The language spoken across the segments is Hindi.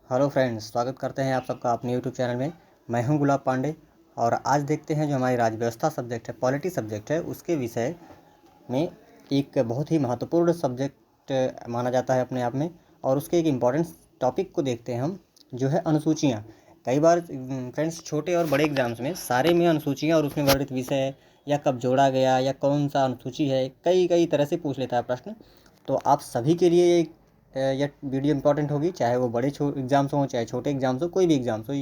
हेलो फ्रेंड्स, स्वागत करते हैं आप सबका अपने यूट्यूब चैनल में। मैं हूं गुलाब पांडे और आज देखते हैं जो हमारी राज्य व्यवस्था सब्जेक्ट है, पॉलिटी सब्जेक्ट है, उसके विषय में एक बहुत ही महत्वपूर्ण सब्जेक्ट माना जाता है अपने आप में। और उसके एक इम्पॉर्टेंट टॉपिक को देखते हैं हम, जो है अनुसूचियाँ। कई बार फ्रेंड्स छोटे और बड़े एग्जाम्स में सारे में अनुसूचियाँ और उसमें वर्णित विषय या कब जोड़ा गया या कौन सा अनुसूची है, कई कई तरह से पूछ लेता है प्रश्न। तो आप सभी के लिए यह वीडियो इंपॉर्टेंट होगी, चाहे वो बड़े एग्जाम्स हों चाहे छोटे एग्जाम्स हो, कोई भी एग्जाम्स हो।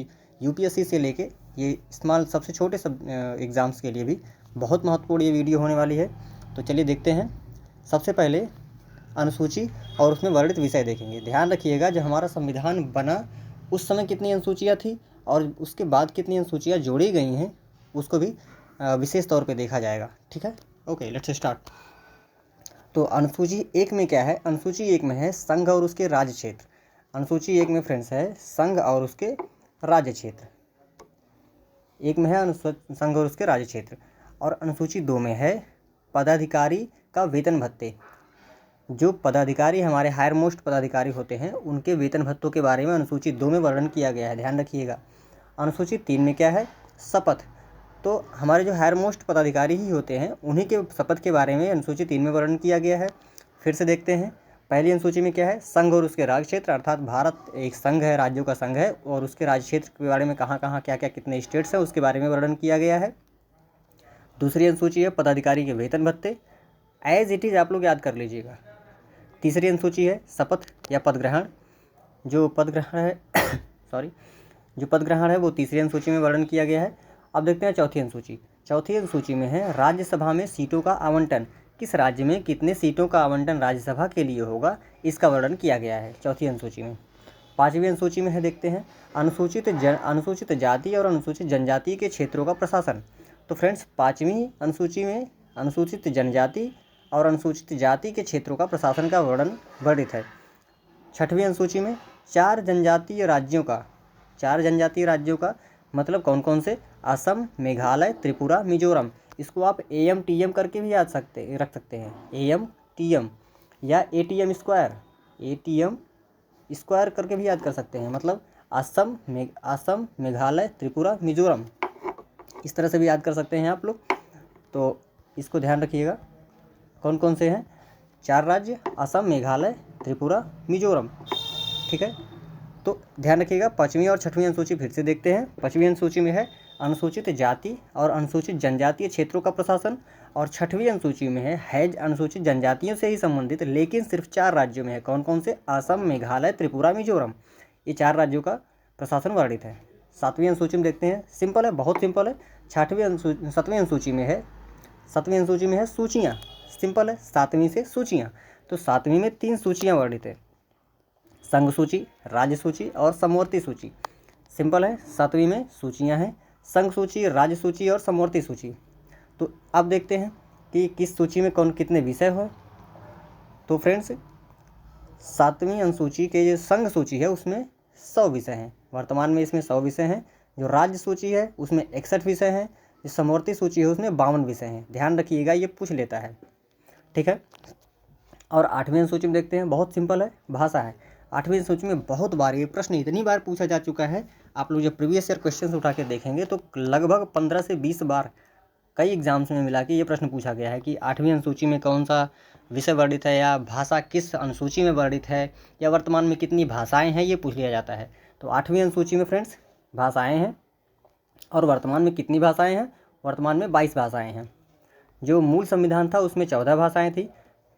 यूपीएससी से लेके ये स्मॉल सबसे छोटे सब एग्ज़ाम्स के लिए भी बहुत महत्वपूर्ण ये वीडियो होने वाली है। तो चलिए देखते हैं। सबसे पहले अनुसूची और उसमें वर्णित विषय देखेंगे। ध्यान रखिएगा, जब हमारा संविधान बना उस समय कितनी अनुसूचियाँ थी और उसके बाद कितनी अनुसूचियाँ जोड़ी गई हैं, उसको भी विशेष तौर पे देखा जाएगा। ठीक है, ओके, लेट्स स्टार्ट। तो अनुसूची एक में क्या है? अनुसूची एक में है संघ और उसके राज्य क्षेत्र। अनुसूची एक में फ्रेंड्स है संघ और उसके राज्य क्षेत्र। एक में है संघ और उसके राज्य क्षेत्र। और अनुसूची दो में है पदाधिकारी का वेतन भत्ते। जो पदाधिकारी हमारे हायर मोस्ट पदाधिकारी होते हैं उनके वेतन भत्तों के बारे में अनुसूची दो में वर्णन किया गया है, ध्यान रखिएगा। अनुसूची तीन में क्या है? शपथ। तो हमारे जो हायर मोस्ट पदाधिकारी ही होते हैं उन्हीं के शपथ के बारे में अनुसूची तीन में वर्णन किया गया है। फिर से देखते हैं। पहली अनुसूची में क्या है? संघ और उसके राज्य क्षेत्र, अर्थात भारत एक संघ है, राज्यों का संघ है, और उसके राज्य क्षेत्र के बारे में कहाँ कहाँ क्या क्या कितने स्टेट्स हैं उसके बारे में वर्णन किया गया है। दूसरी अनुसूची है पदाधिकारी के वेतन भत्ते, एज इट इज़ आप लोग याद कर लीजिएगा। तीसरी अनुसूची है शपथ या पदग्रहण। जो पदग्रहण है जो पदग्रहण है वो तीसरी अनुसूची में वर्णन किया गया है। अब देखते हैं चौथी अनुसूची। चौथी अनुसूची में है राज्यसभा में सीटों का आवंटन। किस राज्य में कितने सीटों का आवंटन राज्यसभा के लिए होगा, इसका वर्णन किया गया है चौथी अनुसूची में। पाँचवीं अनुसूची में है, देखते हैं, अनुसूचित जाति और अनुसूचित जनजाति के क्षेत्रों का प्रशासन। तो फ्रेंड्स पाँचवीं अनुसूची में अनुसूचित जनजाति और अनुसूचित जाति के क्षेत्रों का प्रशासन का वर्णन वर्णित है। छठवीं अनुसूची में चार जनजातीय राज्यों का मतलब कौन कौन से? असम, मेघालय, त्रिपुरा, मिजोरम। इसको आप AMTM करके भी रख सकते हैं, AMTM या ATM स्क्वायर करके भी याद कर सकते हैं। मतलब असम, मेघालय, त्रिपुरा, मिजोरम, इस तरह से भी याद कर सकते हैं आप लोग। तो इसको ध्यान रखिएगा, कौन कौन से हैं? चार राज्य, असम, मेघालय, त्रिपुरा, मिजोरम। ठीक है, तो ध्यान रखिएगा। पाँचवीं और छठवीं अनुसूची फिर से देखते हैं। पाँचवीं अनुसूची में है अनुसूचित जाति और अनुसूचित जनजातीय क्षेत्रों का प्रशासन, और छठवीं अनुसूची में है अनुसूचित जनजातियों से ही संबंधित, लेकिन सिर्फ चार राज्यों में है। कौन कौन से? असम, मेघालय, त्रिपुरा, मिजोरम, ये चार राज्यों का प्रशासन वर्णित है। सातवीं अनुसूची में देखते हैं, सिंपल है, बहुत सिंपल है। सातवीं अनुसूची में है सूचियाँ। सिंपल है, सातवीं से सूचियाँ। तो सातवीं में तीन सूचियाँ वर्णित है, संघ सूची, राज्य सूची और समवर्ती सूची। सिंपल है, सातवीं में सूचियाँ हैं, संघ सूची, राज्य सूची और समवर्ती सूची। तो अब देखते हैं कि किस सूची में कौन कितने विषय हो। तो फ्रेंड्स सातवीं अनुसूची के जो संघ सूची है उसमें 100 विषय हैं, वर्तमान में इसमें 100 विषय हैं। जो राज्य सूची है उसमें 61 विषय हैं। जो समवर्ती सूची है उसमें 52 विषय हैं। ध्यान रखिएगा, ये पूछ लेता है। ठीक है, और आठवीं अनुसूची में देखते हैं, बहुत सिंपल है, भाषा है। आठवीं सूची में बहुत बार ये प्रश्न इतनी बार पूछा जा चुका है, आप लोग जब प्रीवियस ईयर क्वेश्चन उठा के देखेंगे तो लगभग 15 से 20 बार कई एग्जाम्स में मिला के ये प्रश्न पूछा गया है कि आठवीं अनुसूची में कौन सा विषय वर्णित है, या भाषा किस अनुसूची में वर्णित है, या वर्तमान में कितनी भाषाएं हैं, ये पूछ लिया जाता है। तो आठवीं अनुसूची में फ्रेंड्स भाषाएँ हैं, और वर्तमान में कितनी भाषाएँ हैं? वर्तमान में 22 भाषाएँ हैं। जो मूल संविधान था उसमें 14 भाषाएँ थी,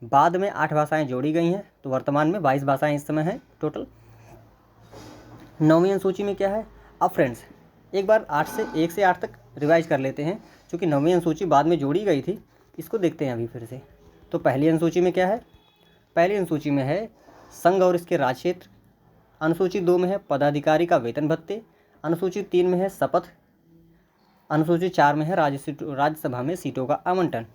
बाद में 8 भाषाएं जोड़ी गई हैं, तो वर्तमान में 22 भाषाएं इस समय हैं टोटल। नौवीं अनुसूची में क्या है? अब फ्रेंड्स एक बार 1 से 8 तक रिवाइज कर लेते हैं, क्योंकि नौवीं अनुसूची बाद में जोड़ी गई थी। इसको देखते हैं अभी फिर से। तो पहली अनुसूची में क्या है? पहली अनुसूची में है संघ और इसके राज्य क्षेत्र। अनुसूची 2 में है पदाधिकारी का वेतन भत्ते। अनुसूची 3 में है शपथ। अनुसूची 4 में है राज्यसभा में सीटों का आवंटन।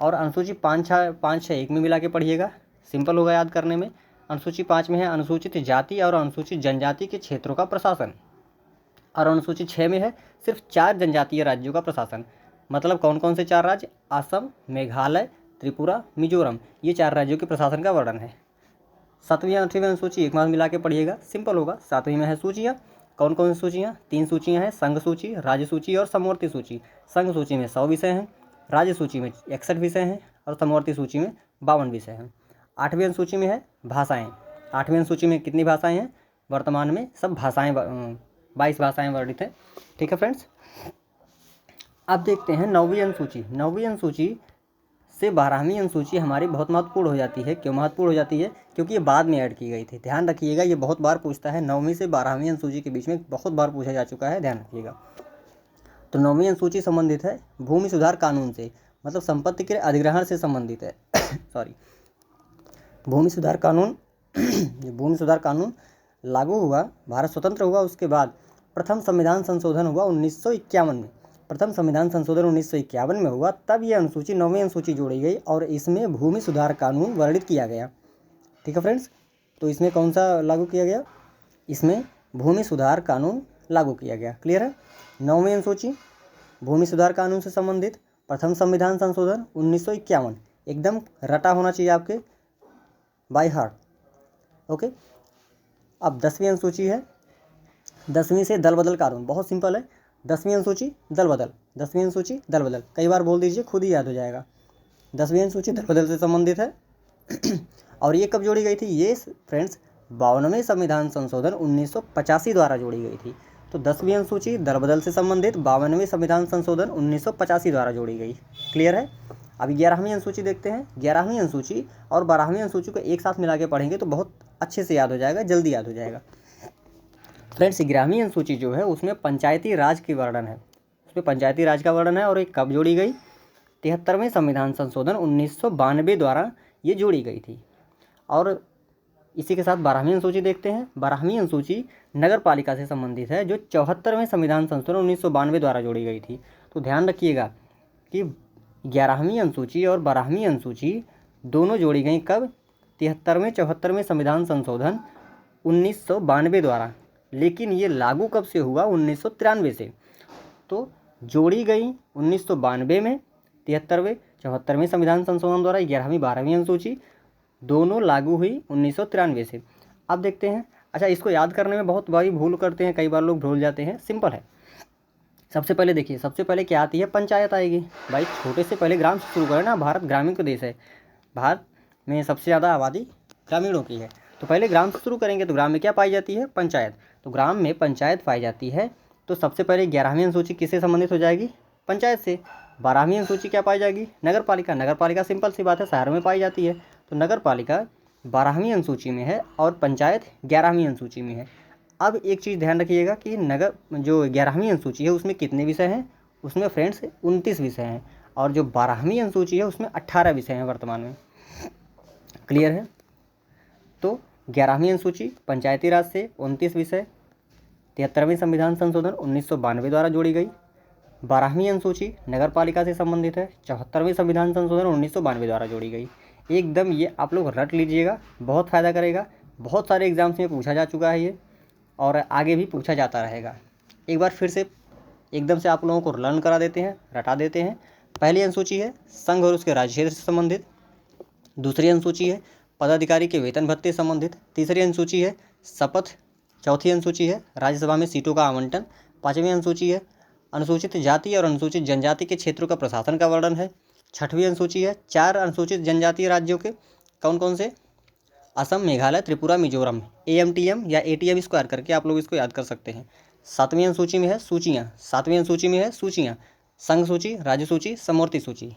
और अनुसूची 5, 6 एक में मिला के पढ़िएगा, सिंपल होगा याद करने में। अनुसूची 5 में है अनुसूचित जाति और अनुसूचित जनजाति के क्षेत्रों का प्रशासन, और अनुसूची 6 में है सिर्फ 4 जनजातीय राज्यों का प्रशासन। मतलब कौन कौन से 4 राज्य? असम, मेघालय, त्रिपुरा, मिजोरम, ये 4 राज्यों के प्रशासन का वर्णन है। 7वीं 8वीं अनुसूची एक माह मिला के पढ़िएगा, सिंपल होगा। 7वीं में है सूचियाँ, कौन कौन सी सूचियाँ? 3 सूचियाँ हैं, संघ सूची, राज्य सूची और समवर्ती सूची। संघ सूची में 100 विषय हैं, राज्य सूची में 61 विषय हैं और समवर्ती सूची में 52 विषय हैं। 8वीं अनुसूची में है भाषाएँ। 8वीं अनुसूची में कितनी भाषाएँ हैं? वर्तमान में सब भाषाएँ 22 भाषाएँ वर्णित हैं। ठीक है फ्रेंड्स। अब देखते हैं 9वीं अनुसूची। 9वीं अनुसूची से 12वीं अनुसूची हमारी बहुत महत्वपूर्ण हो जाती है। क्यों महत्वपूर्ण हो जाती है? क्योंकि ये बाद में ऐड की गई थी। ध्यान रखिएगा, ये बहुत बार पूछता है। 9वीं से 12वीं अनुसूची के बीच में बहुत बार पूछा जा चुका है, ध्यान रखिएगा। तो 9वीं अनुसूची संबंधित है भूमि सुधार कानून से, मतलब संपत्ति के अधिग्रहण से संबंधित है। सॉरी, भूमि सुधार कानून भूमि सुधार कानून लागू हुआ, भारत स्वतंत्र हुआ, उसके बाद प्रथम संविधान संशोधन हुआ 1951 में। प्रथम संविधान संशोधन 1951 में हुआ, तब यह अनुसूची 9वीं अनुसूची जोड़ी गई और इसमें भूमि सुधार कानून वर्णित किया गया। ठीक है फ्रेंड्स। तो इसमें कौन सा लागू किया गया? इसमें भूमि सुधार कानून लागू किया गया। क्लियर है। 9वीं अनुसूची भूमि सुधार कानून से संबंधित, प्रथम संविधान संशोधन 1951, एकदम रटा होना चाहिए आपके बाय हार्ट। ओके। अब 10वीं अनुसूची है, 10वीं से दल बदल कानून, बहुत सिंपल है। 10वीं अनुसूची दल बदल, 10वीं अनुसूची दल बदल, कई बार बोल दीजिए, खुद ही याद हो जाएगा। 10वीं अनुसूची दल बदल से संबंधित है। और ये कब जोड़ी गई थी? ये फ्रेंड्स 52वें संविधान संशोधन 1985 द्वारा जोड़ी गई थी। तो 10वीं अनुसूची दल बदल से संबंधित 52वें संविधान संशोधन 1985 द्वारा जोड़ी गई। क्लियर है। अभी 11वीं अनुसूची देखते हैं। 11वीं अनुसूची और 12वीं अनुसूची को एक साथ मिला के पढ़ेंगे तो बहुत अच्छे से याद हो जाएगा, जल्दी याद हो जाएगा। फ्रेंड्स 11वीं अनुसूची जो है उसमें पंचायती राज की वर्णन है, उसमें पंचायती राज का वर्णन है। और ये कब जोड़ी गई? 73वें संविधान संशोधन 1992 द्वारा ये जोड़ी गई थी। और इसी के साथ 12वीं अनुसूची देखते हैं। 12वीं अनुसूची नगर पालिका से संबंधित है, जो 74वें संविधान संशोधन 1992 द्वारा जोड़ी गई थी। तो ध्यान रखिएगा कि 11वीं अनुसूची और 12वीं अनुसूची दोनों जोड़ी गई कब? 73वें 74वें संविधान संशोधन 1992 द्वारा। लेकिन ये लागू कब से हुआ? 1993 से। तो जोड़ी गई 1992 में, 73वें 74वें संविधान संशोधन द्वारा 11वीं 12वीं अनुसूची दोनों लागू हुई 1993 से। अब देखते हैं। अच्छा, इसको याद करने में बहुत बड़ी भूल करते हैं, कई बार लोग भूल जाते हैं। सिंपल है। सबसे पहले देखिए, सबसे पहले क्या आती है? पंचायत आएगी। भाई छोटे से पहले ग्राम से शुरू करें ना, भारत ग्रामीण का देश है, भारत में सबसे ज़्यादा आबादी ग्रामीणों की है। तो पहले ग्राम से शुरू करेंगे तो ग्राम में क्या पाई जाती है? पंचायत। तो ग्राम में पंचायत पाई जाती है। तो सबसे पहले 11वीं अनुसूची किससे संबंधित हो जाएगी? पंचायत से। 12वीं अनुसूची क्या पाई जाएगी? नगर पालिका। नगर पालिका सिंपल सी बात है, शहरों में पाई जाती है। तो नगर पालिका 12वीं अनुसूची में है और पंचायत 11वीं अनुसूची में है। अब एक चीज़ ध्यान रखिएगा कि नगर जो 11वीं अनुसूची है उसमें कितने विषय हैं? उसमें फ्रेंड्स 29 विषय हैं। और जो 12वीं अनुसूची है उसमें 18 विषय हैं वर्तमान में। क्लियर है। तो 11वीं अनुसूची पंचायती राज से 29 विषय, 73वें संविधान संशोधन 1992 द्वारा जोड़ी गई। 12वीं अनुसूची नगर पालिका से संबंधित है, 74वें संविधान संशोधन 1992 द्वारा जोड़ी गई। एकदम ये आप लोग रट लीजिएगा, बहुत फ़ायदा करेगा। बहुत सारे एग्जाम्स में पूछा जा चुका है ये, और आगे भी पूछा जाता रहेगा। एक बार फिर से एकदम से आप लोगों को लर्न करा देते हैं, रटा देते हैं। पहली अनुसूची है संघ और उसके राज्य क्षेत्र से संबंधित। दूसरी अनुसूची है पदाधिकारी के वेतन भत्ते से संबंधित। तीसरी अनुसूची है शपथ। चौथी अनुसूची है राज्यसभा में सीटों का आवंटन। 5वीं अनुसूची है अनुसूचित जाति और अनुसूचित जनजाति के क्षेत्रों का प्रशासन का वर्णन है। 6वीं अनुसूची है 4 अनुसूचित जनजातीय राज्यों के, कौन कौन से? असम, मेघालय, त्रिपुरा, मिजोरम। AMTM या ATM स्क्वायर करके आप लोग इसको याद कर सकते हैं। 7वीं अनुसूची में है सूचियाँ। 7वीं अनुसूची में है सूचियाँ, संघ सूची, राज्य सूची, समवर्ती सूची।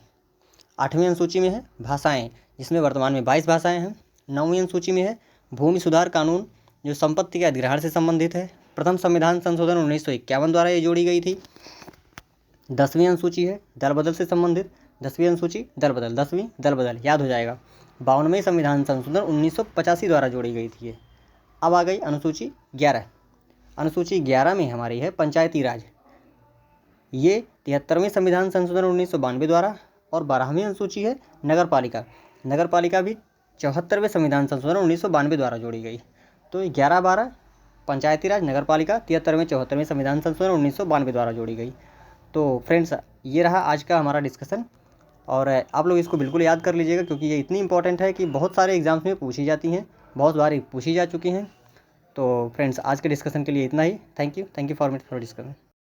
8वीं अनुसूची में है भाषाएं, जिसमें वर्तमान में 22 भाषाएं हैं। 9वीं अनुसूची में है भूमि सुधार कानून, जो संपत्ति के अधिग्रहण से संबंधित है। प्रथम संविधान संशोधन 1951 द्वारा ये जोड़ी गई थी। 10वीं अनुसूची है दल बदल से संबंधित। 10वीं अनुसूची दल बदल, 10वीं दल बदल याद हो जाएगा। 52वें संविधान संशोधन 1985 द्वारा जोड़ी गई थी ये। अब आ गई अनुसूची 11। अनुसूची 11 में हमारी है पंचायती राज। ये 73वें संविधान संशोधन 1992 द्वारा। और 12वीं अनुसूची है नगर पालिका। नगर पालिका भी 74वें संविधान संशोधन 1992 द्वारा जोड़ी गई। तो 11-12 पंचायती राज, नगर पालिका, 73वें 74वें संविधान संशोधन 1992 द्वारा जोड़ी गई। तो फ्रेंड्स ये रहा आज का हमारा डिस्कशन, और आप लोग इसको बिल्कुल याद कर लीजिएगा, क्योंकि ये इतनी इंपॉर्टेंट है कि बहुत सारे एग्जाम्स में पूछी जाती हैं बहुत बार पूछी जा चुकी हैं। तो फ्रेंड्स, आज के डिस्कशन के लिए इतना ही। Thank you for discussion.